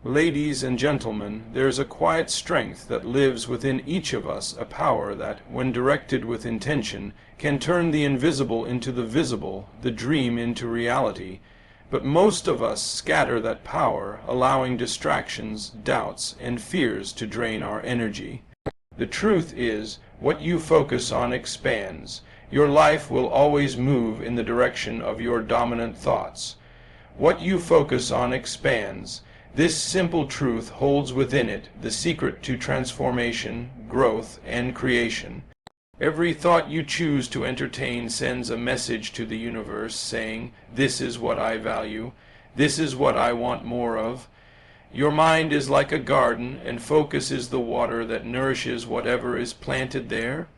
Ladies and gentlemen, there's a quiet strength that lives within each of us, a power that, when directed with intention, can turn the invisible into the visible, the dream into reality. But most of us scatter that power, allowing distractions, doubts, and fears to drain our energy. The truth is, what you focus on expands. Your life will always move in the direction of your dominant thoughts. What you focus on expands. This simple truth holds within it the secret to transformation, growth, and creation. Every thought you choose to entertain sends a message to the universe saying, "This is what I value. This is what I want more of." Your mind is like a garden, and focus is the water that nourishes whatever is planted there.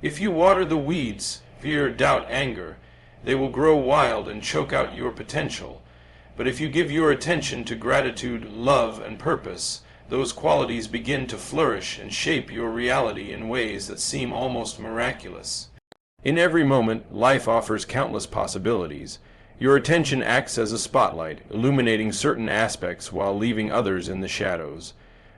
If you water the weeds, fear, doubt, anger, they will grow wild and choke out your potential. But if you give your attention to gratitude, love, and purpose, those qualities begin to flourish and shape your reality in ways that seem almost miraculous. In every moment, life offers countless possibilities. Your attention acts as a spotlight, illuminating certain aspects while leaving others in the shadows.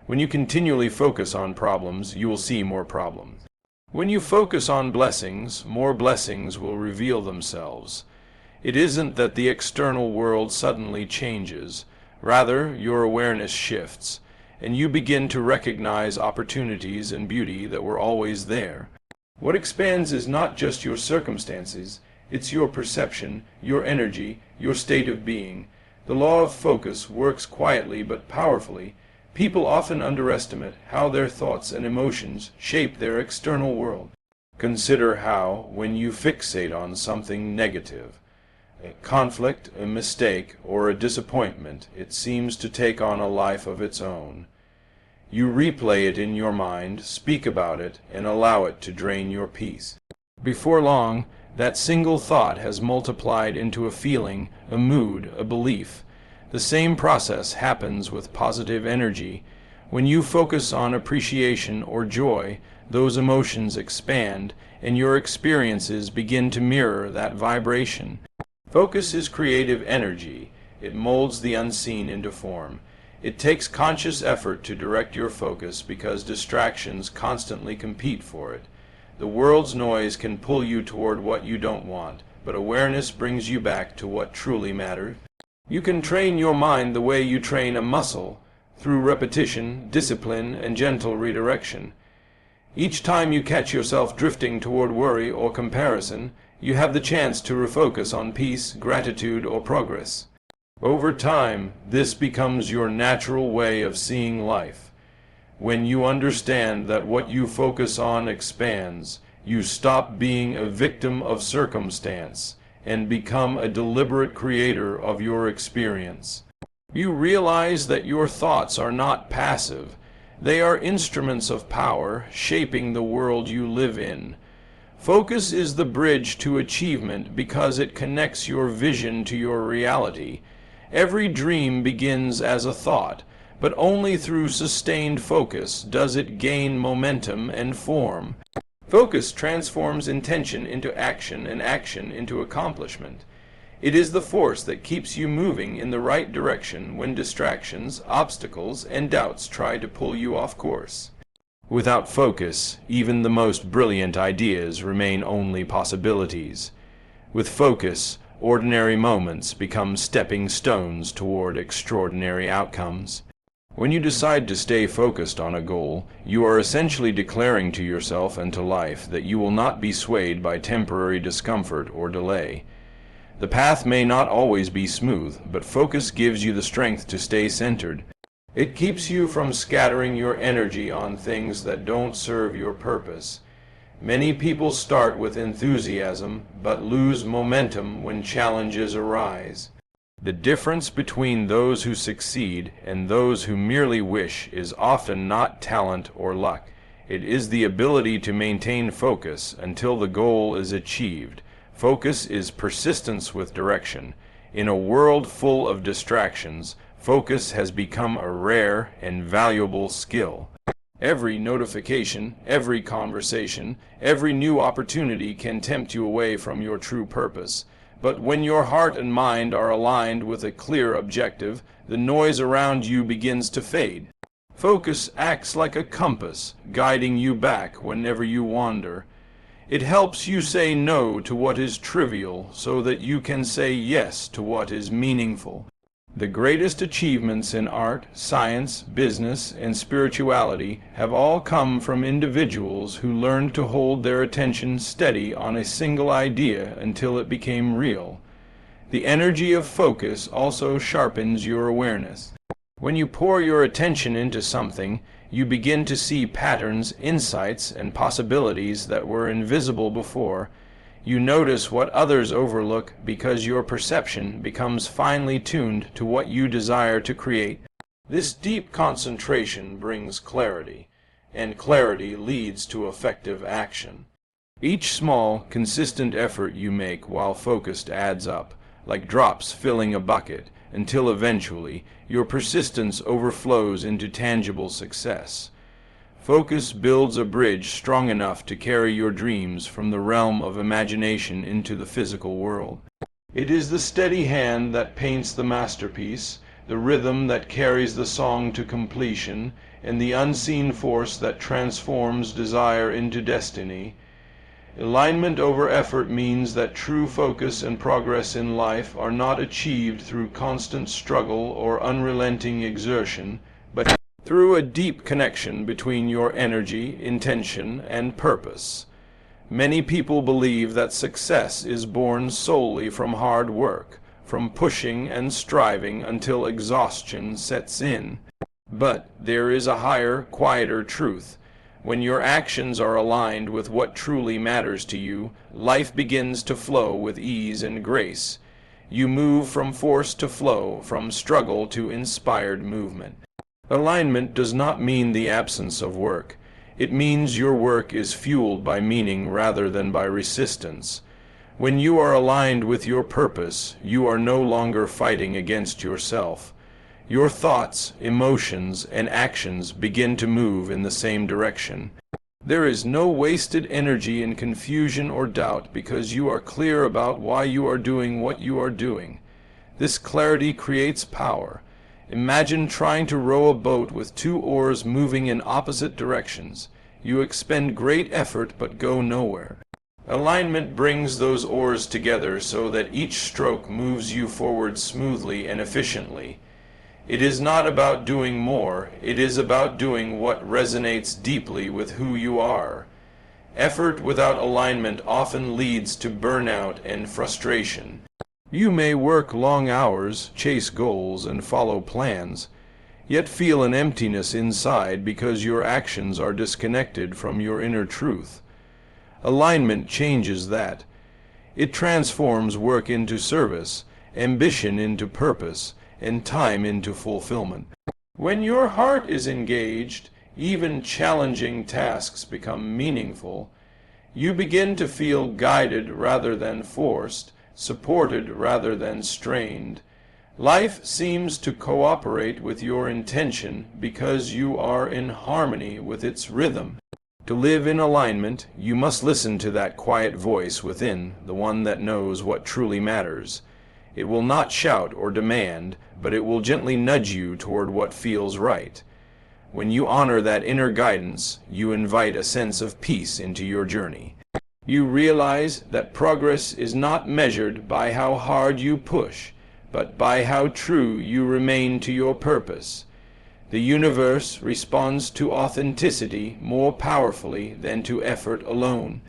When you continually focus on problems, you will see more problems. When you focus on blessings, more blessings will reveal themselves. It isn't that the external world suddenly changes. Rather, your awareness shifts, and you begin to recognize opportunities and beauty that were always there. What expands is not just your circumstances, it's your perception, your energy, your state of being. The law of focus works quietly but powerfully. People often underestimate how their thoughts and emotions shape their external world. Consider how, when you fixate on something negative, a conflict, a mistake, or a disappointment, it seems to take on a life of its own. You replay it in your mind, speak about it, and allow it to drain your peace. Before long, that single thought has multiplied into a feeling, a mood, a belief. The same process happens with positive energy. When you focus on appreciation or joy, those emotions expand, and your experiences begin to mirror that vibration. Focus is creative energy. It molds the unseen into form. It takes conscious effort to direct your focus because distractions constantly compete for it. The world's noise can pull you toward what you don't want, but awareness brings you back to what truly matters. You can train your mind the way you train a muscle, through repetition, discipline, and gentle redirection. Each time you catch yourself drifting toward worry or comparison, you have the chance to refocus on peace, gratitude, or progress. Over time, this becomes your natural way of seeing life. When you understand that what you focus on expands, you stop being a victim of circumstance and become a deliberate creator of your experience. You realize that your thoughts are not passive. They are instruments of power, shaping the world you live in. Focus is the bridge to achievement because it connects your vision to your reality. Every dream begins as a thought, but only through sustained focus does it gain momentum and form. Focus transforms intention into action and action into accomplishment. It is the force that keeps you moving in the right direction when distractions, obstacles, and doubts try to pull you off course. Without focus, even the most brilliant ideas remain only possibilities. With focus, ordinary moments become stepping stones toward extraordinary outcomes. When you decide to stay focused on a goal, you are essentially declaring to yourself and to life that you will not be swayed by temporary discomfort or delay. The path may not always be smooth, but focus gives you the strength to stay centered. It keeps you from scattering your energy on things that don't serve your purpose. Many people start with enthusiasm, but lose momentum when challenges arise. The difference between those who succeed and those who merely wish is often not talent or luck. It is the ability to maintain focus until the goal is achieved. Focus is persistence with direction. In a world full of distractions, focus has become a rare and valuable skill. Every notification, every conversation, every new opportunity can tempt you away from your true purpose. But when your heart and mind are aligned with a clear objective, The noise around you begins to fade. Focus acts like a compass, guiding you back whenever you wander. It helps you say no to what is trivial so that you can say yes to what is meaningful. The greatest achievements in art, science, business, and spirituality have all come from individuals who learned to hold their attention steady on a single idea until it became real. The energy of focus also sharpens your awareness. When you pour your attention into something, you begin to see patterns, insights, and possibilities that were invisible before. You notice what others overlook because your perception becomes finely tuned to what you desire to create. This deep concentration brings clarity, and clarity leads to effective action. Each small, consistent effort you make while focused adds up, like drops filling a bucket, until eventually your persistence overflows into tangible success. Focus builds a bridge strong enough to carry your dreams from the realm of imagination into the physical world. It is the steady hand that paints the masterpiece, the rhythm that carries the song to completion, and the unseen force that transforms desire into destiny. Alignment over effort means that true focus and progress in life are not achieved through constant struggle or unrelenting exertion, but through a deep connection between your energy, intention, and purpose. Many people believe that success is born solely from hard work, from pushing and striving until exhaustion sets in. But there is a higher, quieter truth. When your actions are aligned with what truly matters to you, life begins to flow with ease and grace. You move from force to flow, from struggle to inspired movement. Alignment does not mean the absence of work. It means your work is fueled by meaning rather than by resistance. When you are aligned with your purpose, you are no longer fighting against yourself. Your thoughts, emotions, and actions begin to move in the same direction. There is no wasted energy in confusion or doubt because you are clear about why you are doing what you are doing. This clarity creates power. Imagine trying to row a boat with two oars moving in opposite directions. You expend great effort but go nowhere. Alignment brings those oars together so that each stroke moves you forward smoothly and efficiently. It is not about doing more, it is about doing what resonates deeply with who you are. Effort without alignment often leads to burnout and frustration. You may work long hours, chase goals, and follow plans, yet feel an emptiness inside because your actions are disconnected from your inner truth. Alignment changes that. It transforms work into service, ambition into purpose, and time into fulfillment. When your heart is engaged, even challenging tasks become meaningful. You begin to feel guided rather than forced, supported rather than strained. Life seems to cooperate with your intention because you are in harmony with its rhythm. To live in alignment, you must listen to that quiet voice within, the one that knows what truly matters. It will not shout or demand, but it will gently nudge you toward what feels right. When you honor that inner guidance, you invite a sense of peace into your journey. You realize that progress is not measured by how hard you push, but by how true you remain to your purpose. The universe responds to authenticity more powerfully than to effort alone.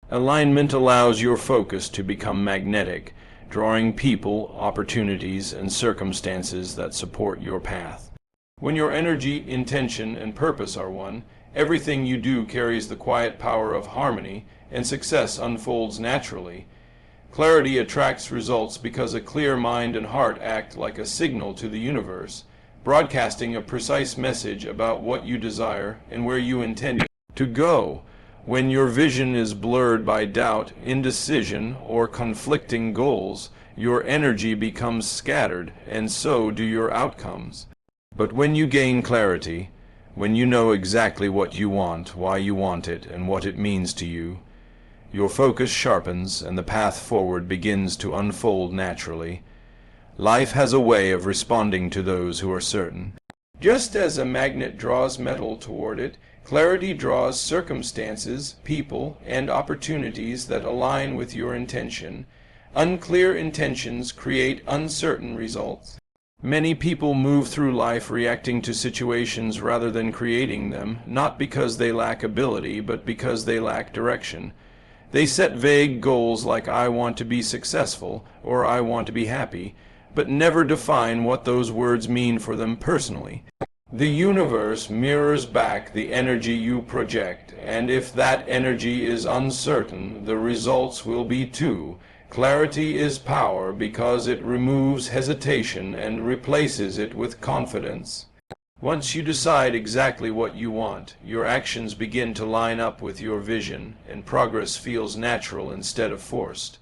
Alignment allows your focus to become magnetic, drawing people, opportunities, and circumstances that support your path. When your energy, intention, and purpose are one, everything you do carries the quiet power of harmony, and success unfolds naturally. Clarity attracts results because a clear mind and heart act like a signal to the universe, broadcasting a precise message about what you desire and where you intend to go. When your vision is blurred by doubt, indecision, or conflicting goals, your energy becomes scattered, and so do your outcomes. But when you gain clarity, when you know exactly what you want, why you want it, and what it means to you, your focus sharpens and the path forward begins to unfold naturally. Life has a way of responding to those who are certain. Just as a magnet draws metal toward it, clarity draws circumstances, people, and opportunities that align with your intention. Unclear intentions create uncertain results. Many people move through life reacting to situations rather than creating them, not because they lack ability, but because they lack direction. They set vague goals like "I want to be successful" or "I want to be happy," but never define what those words mean for them personally. The universe mirrors back the energy you project, and if that energy is uncertain, the results will be too. Clarity is power because it removes hesitation and replaces it with confidence. Once you decide exactly what you want, your actions begin to line up with your vision, and progress feels natural instead of forced.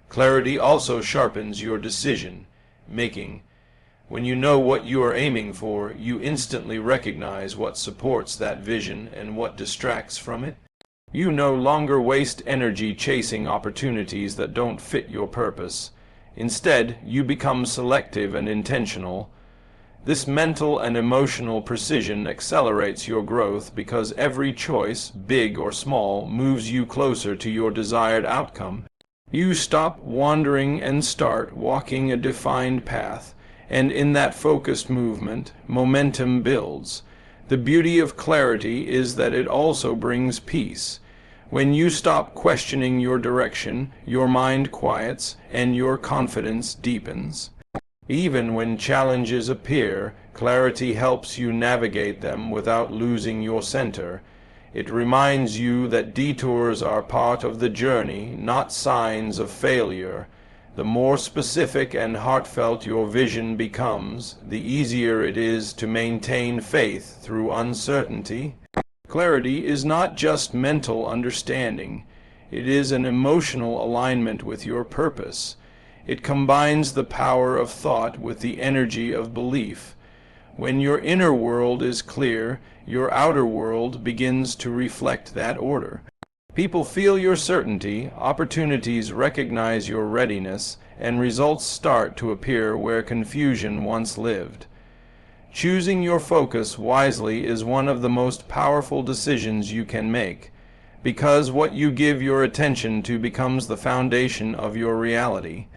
Clarity also sharpens your decision making. When you know what you are aiming for, you instantly recognize what supports that vision and what distracts from it. You no longer waste energy chasing opportunities that don't fit your purpose. Instead, you become selective and intentional. This mental and emotional precision accelerates your growth because every choice, big or small, moves you closer to your desired outcome. You stop wandering and start walking a defined path, and in that focused movement, momentum builds. The beauty of clarity is that it also brings peace. When you stop questioning your direction, your mind quiets and your confidence deepens. Even when challenges appear, clarity helps you navigate them without losing your center. It reminds you that detours are part of the journey, not signs of failure. The more specific and heartfelt your vision becomes, the easier it is to maintain faith through uncertainty. Clarity is not just mental understanding. It is an emotional alignment with your purpose. It combines the power of thought with the energy of belief. When your inner world is clear, your outer world begins to reflect that order. People feel your certainty, opportunities recognize your readiness, and results start to appear where confusion once lived. Choosing your focus wisely is one of the most powerful decisions you can make, because what you give your attention to becomes the foundation of your reality.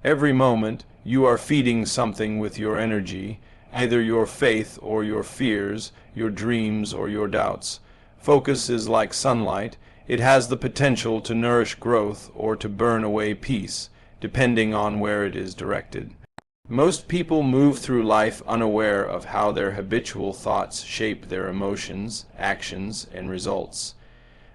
Every moment, you are feeding something with your energy, either your faith or your fears, your dreams or your doubts. Focus is like sunlight. It has the potential to nourish growth or to burn away peace, depending on where it is directed. Most people move through life unaware of how their habitual thoughts shape their emotions, actions, and results.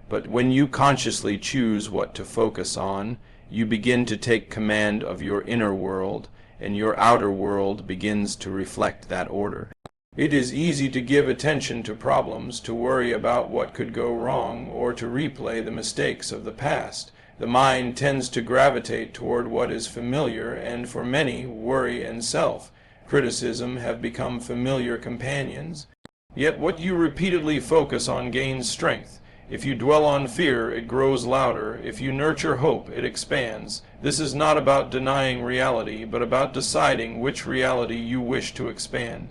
But when you consciously choose what to focus on, you begin to take command of your inner world, and your outer world begins to reflect that order. It is easy to give attention to problems, to worry about what could go wrong, or to replay the mistakes of the past. The mind tends to gravitate toward what is familiar, and for many, worry and self-criticism have become familiar companions. Yet what you repeatedly focus on gains strength. If you dwell on fear, it grows louder. If you nurture hope, it expands. This is not about denying reality, but about deciding which reality you wish to expand.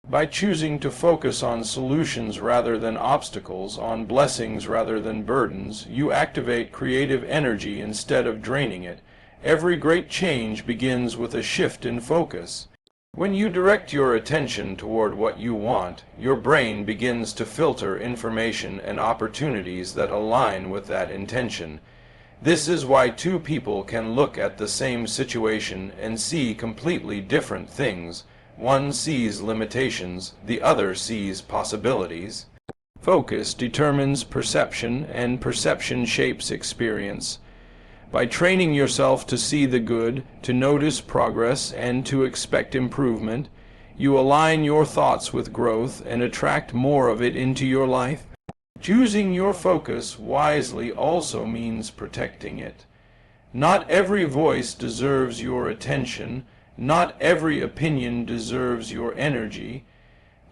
By choosing to focus on solutions rather than obstacles, on blessings rather than burdens, you activate creative energy instead of draining it. Every great change begins with a shift in focus. When you direct your attention toward what you want, your brain begins to filter information and opportunities that align with that intention. This is why two people can look at the same situation and see completely different things. One sees limitations, the other sees possibilities. Focus determines perception, and perception shapes experience. By training yourself to see the good, to notice progress, and to expect improvement, you align your thoughts with growth and attract more of it into your life. Choosing your focus wisely also means protecting it. Not every voice deserves your attention. Not every opinion deserves your energy.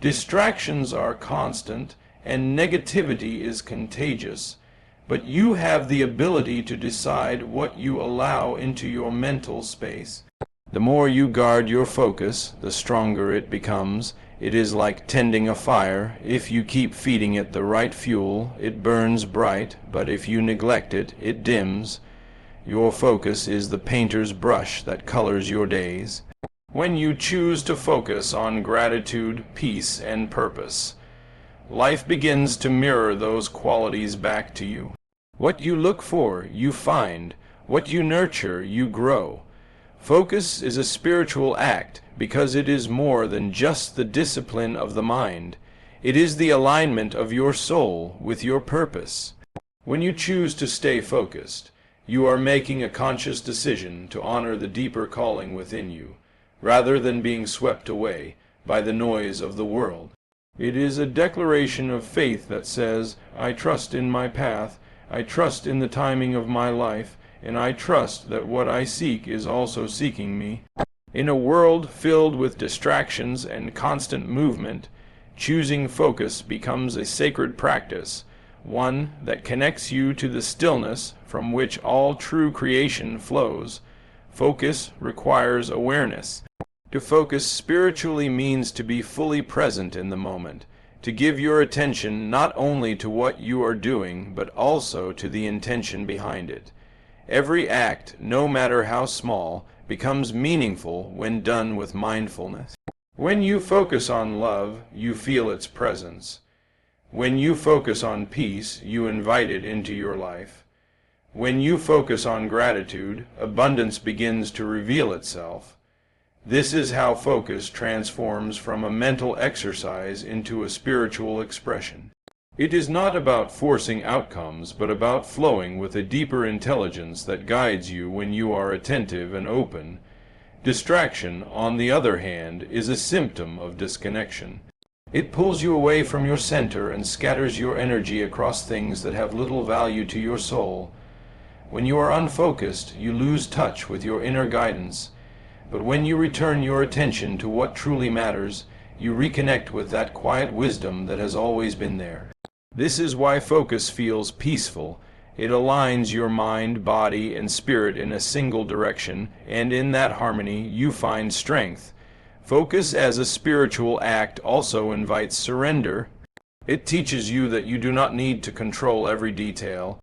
Distractions are constant, and negativity is contagious. But you have the ability to decide what you allow into your mental space. The more you guard your focus, the stronger it becomes. It is like tending a fire. If you keep feeding it the right fuel, it burns bright, but if you neglect it, it dims. Your focus is the painter's brush that colors your days. When you choose to focus on gratitude, peace, and purpose, life begins to mirror those qualities back to you. What you look for, you find. What you nurture, you grow. Focus is a spiritual act because it is more than just the discipline of the mind. It is the alignment of your soul with your purpose. When you choose to stay focused, you are making a conscious decision to honor the deeper calling within you, rather than being swept away by the noise of the world. It is a declaration of faith that says, I trust in my path, I trust in the timing of my life, and I trust that what I seek is also seeking me. In a world filled with distractions and constant movement, choosing focus becomes a sacred practice, one that connects you to the stillness from which all true creation flows. Focus requires awareness. To focus spiritually means to be fully present in the moment, to give your attention not only to what you are doing, but also to the intention behind it. Every act, no matter how small, becomes meaningful when done with mindfulness. When you focus on love, you feel its presence. When you focus on peace, you invite it into your life. When you focus on gratitude, abundance begins to reveal itself. This is how focus transforms from a mental exercise into a spiritual expression. It is not about forcing outcomes, but about flowing with a deeper intelligence that guides you when you are attentive and open. Distraction, on the other hand, is a symptom of disconnection. It pulls you away from your center and scatters your energy across things that have little value to your soul. When you are unfocused, you lose touch with your inner guidance. But when you return your attention to what truly matters, you reconnect with that quiet wisdom that has always been there. This is why focus feels peaceful. It aligns your mind, body, and spirit in a single direction, and in that harmony you find strength. Focus as a spiritual act also invites surrender. It teaches you that you do not need to control every detail.